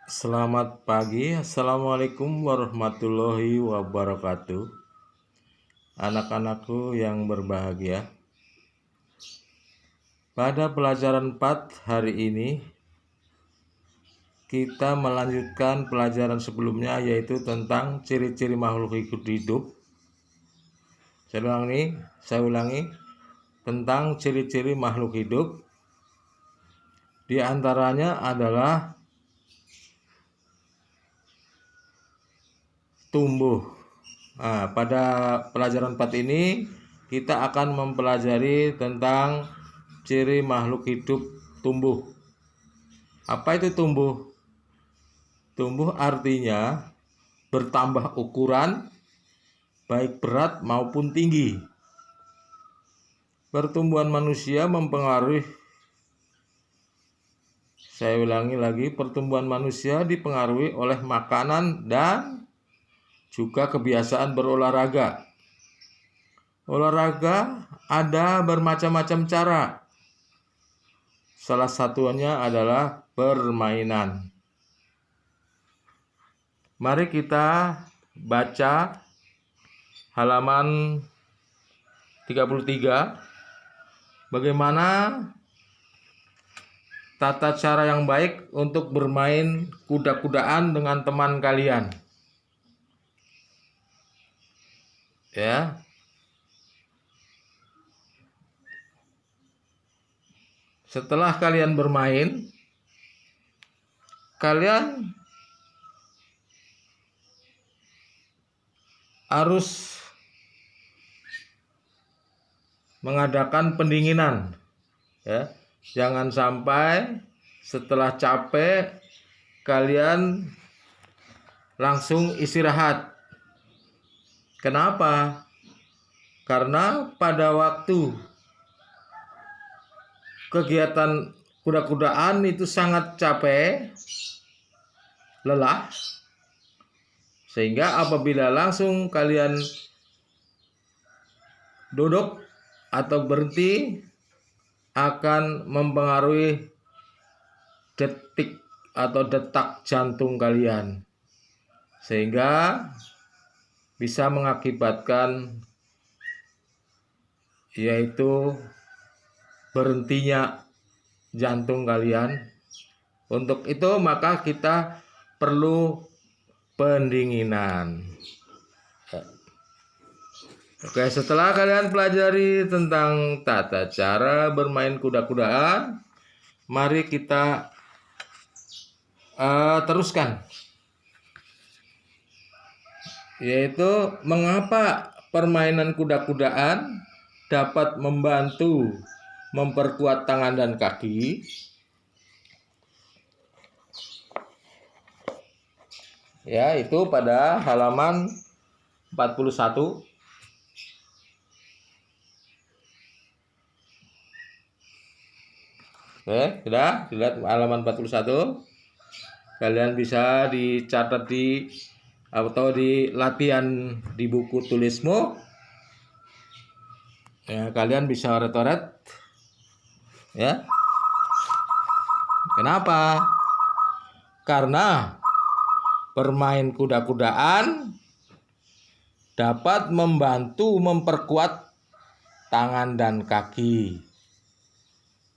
Selamat pagi, Assalamualaikum warahmatullahi wabarakatuh. Anak-anakku yang berbahagia, pada pelajaran 4 hari ini kita melanjutkan pelajaran sebelumnya, yaitu tentang ciri-ciri makhluk hidup. Saya ulangi tentang ciri-ciri makhluk hidup. Di antaranya adalah tumbuh. Nah, pada pelajaran 4 ini kita akan mempelajari tentang ciri makhluk hidup tumbuh. Apa itu tumbuh? Tumbuh artinya bertambah ukuran, baik berat maupun tinggi. Pertumbuhan manusia mempengaruhi, saya ulangi lagi, pertumbuhan manusia dipengaruhi oleh makanan dan juga kebiasaan berolahraga. Olahraga ada bermacam-macam cara. Salah satunya adalah permainan. Mari kita baca halaman 33. Bagaimana tata cara yang baik untuk bermain kuda-kudaan dengan teman kalian. Ya. Setelah kalian bermain, kalian harus mengadakan pendinginan. Ya. Jangan sampai setelah capek kalian langsung istirahat. Kenapa? Karena pada waktu kegiatan kuda-kudaan itu sangat capek, lelah, sehingga apabila langsung kalian duduk atau berhenti akan mempengaruhi detik atau detak jantung kalian, sehingga bisa mengakibatkan yaitu berhentinya jantung kalian. Untuk itu maka kita perlu pendinginan. Oke, setelah kalian pelajari tentang tata cara bermain kuda-kudaan, mari kita teruskan. Yaitu mengapa permainan kuda-kudaan dapat membantu memperkuat tangan dan kaki. Ya, itu pada halaman 41. Oke, sudah dilihat halaman 41. Kalian bisa dicatat di atau di latihan di buku tulismu. Ya, kalian bisa oret-oret. Ya. Kenapa? Karena bermain kuda-kudaan dapat membantu memperkuat tangan dan kaki.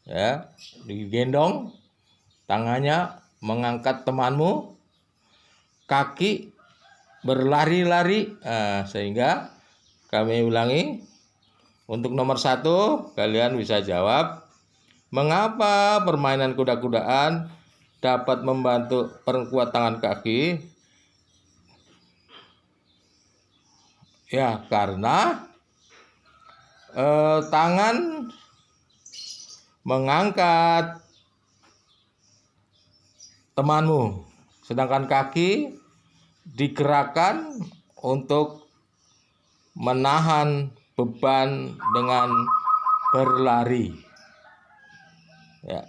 Ya, digendong tangannya mengangkat temanmu, kaki berlari-lari. Sehingga kami ulangi, untuk nomor 1 kalian bisa jawab, mengapa permainan kuda-kudaan dapat membantu perkuat tangan kaki? Ya, karena tangan mengangkat temanmu, sedangkan kaki digerakkan untuk menahan beban dengan berlari. Ya.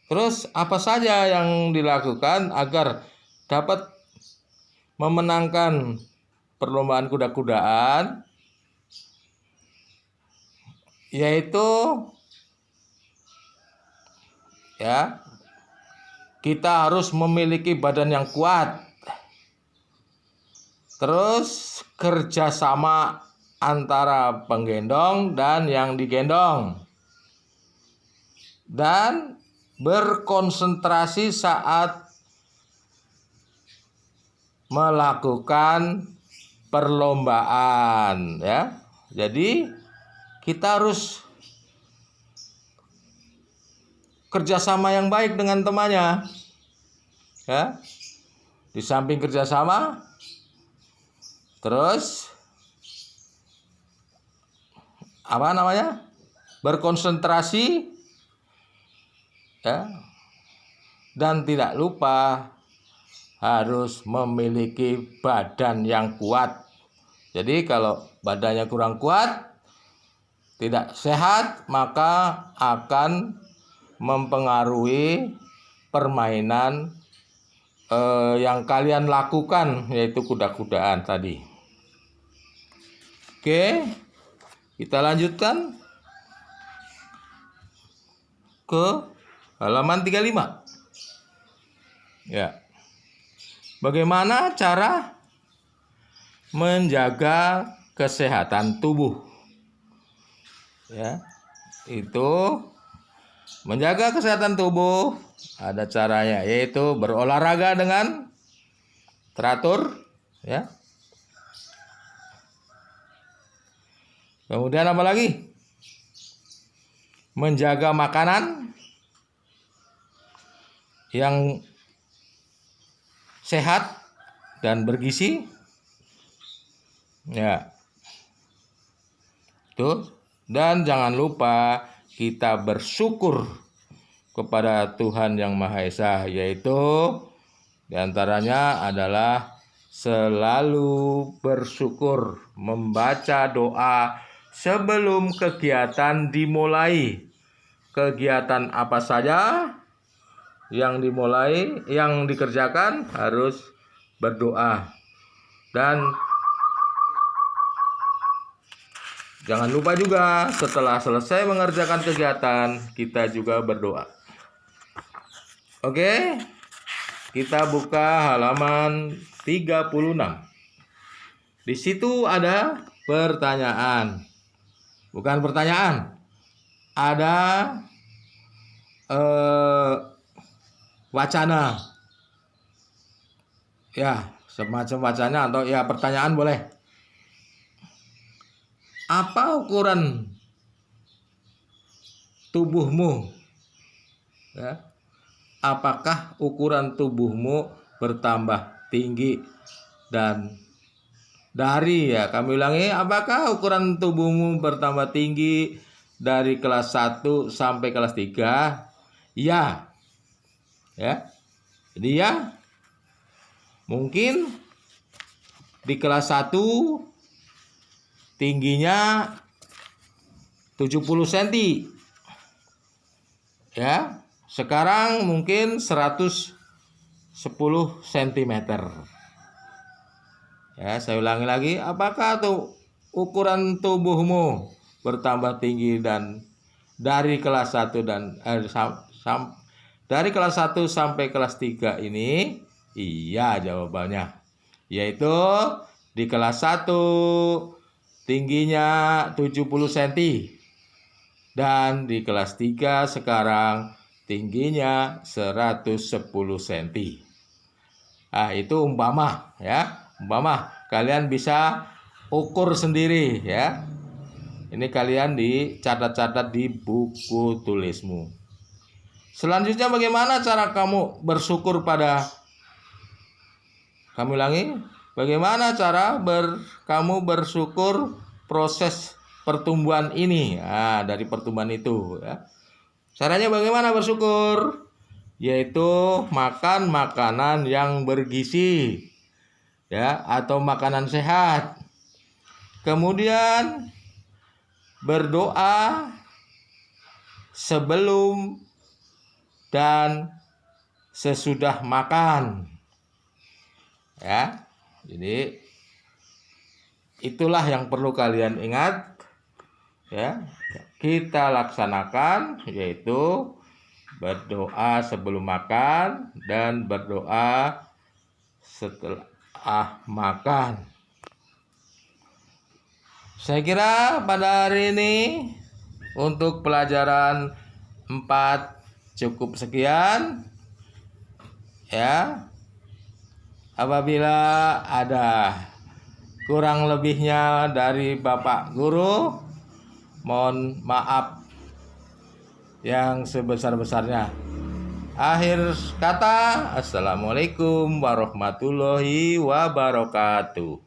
Terus apa saja yang dilakukan agar dapat memenangkan perlombaan kuda-kudaan? Yaitu ya, kita harus memiliki badan yang kuat. Terus kerjasama antara penggendong dan yang digendong. Dan berkonsentrasi saat melakukan perlombaan, ya. Jadi kita harus kerjasama yang baik dengan temannya, ya. Di samping kerjasama, terus berkonsentrasi, ya, dan tidak lupa harus memiliki badan yang kuat. Jadi kalau badannya kurang kuat, tidak sehat, maka akan mempengaruhi permainan yang kalian lakukan, yaitu kuda-kudaan tadi. Oke, kita lanjutkan ke halaman 35. Ya. Bagaimana cara menjaga kesehatan tubuh? Ya, itu menjaga kesehatan tubuh ada caranya, yaitu berolahraga dengan teratur, ya. Kemudian apa lagi? Menjaga makanan yang sehat dan bergizi, ya. Tuh, dan jangan lupa kita bersyukur kepada Tuhan Yang Maha Esa, yaitu diantaranya adalah selalu bersyukur, membaca doa sebelum kegiatan dimulai. Kegiatan apa saja yang dimulai, yang dikerjakan harus berdoa. Dan jangan lupa juga setelah selesai mengerjakan kegiatan, kita juga berdoa. Oke, kita buka halaman 36. Di situ ada pertanyaan. Bukan pertanyaan, ada wacana, ya, semacam wacana atau ya pertanyaan boleh. Apa ukuran tubuhmu? Ya. Apakah ukuran tubuhmu bertambah tinggi dan dari, ya, kami ulangi, apakah ukuran tubuhmu bertambah tinggi dari kelas 1 sampai kelas 3? Ya. Ya. Jadi ya, mungkin di kelas 1 tingginya 70 cm. Ya, sekarang mungkin 110 cm. Ya, saya ulangi lagi, apakah tuh ukuran tubuhmu bertambah tinggi dan dari kelas 1 dan dari kelas 1 sampai kelas 3 ini? Iya jawabannya. Yaitu di kelas 1 tingginya 70 cm. Dan di kelas 3 sekarang tingginya 110 cm. Nah, itu umpama, ya. Umpama kalian bisa ukur sendiri, ya. Ini kalian dicatat-catat di buku tulismu. Selanjutnya, bagaimana cara kamu bersyukur pada, kami ulangi, bagaimana cara kamu bersyukur proses pertumbuhan ini? Nah, dari pertumbuhan itu, ya. Caranya bagaimana bersyukur? Yaitu makan makanan yang bergizi, ya, atau makanan sehat. Kemudian berdoa sebelum dan sesudah makan, ya. Jadi itulah yang perlu kalian ingat, ya. Kita laksanakan, yaitu berdoa sebelum makan, dan berdoa setelah makan. Saya kira pada hari ini untuk pelajaran 4 cukup sekian. Ya. Apabila ada kurang lebihnya dari Bapak Guru, mohon maaf yang sebesar-besarnya. Akhir kata, assalamualaikum warahmatullahi wabarakatuh.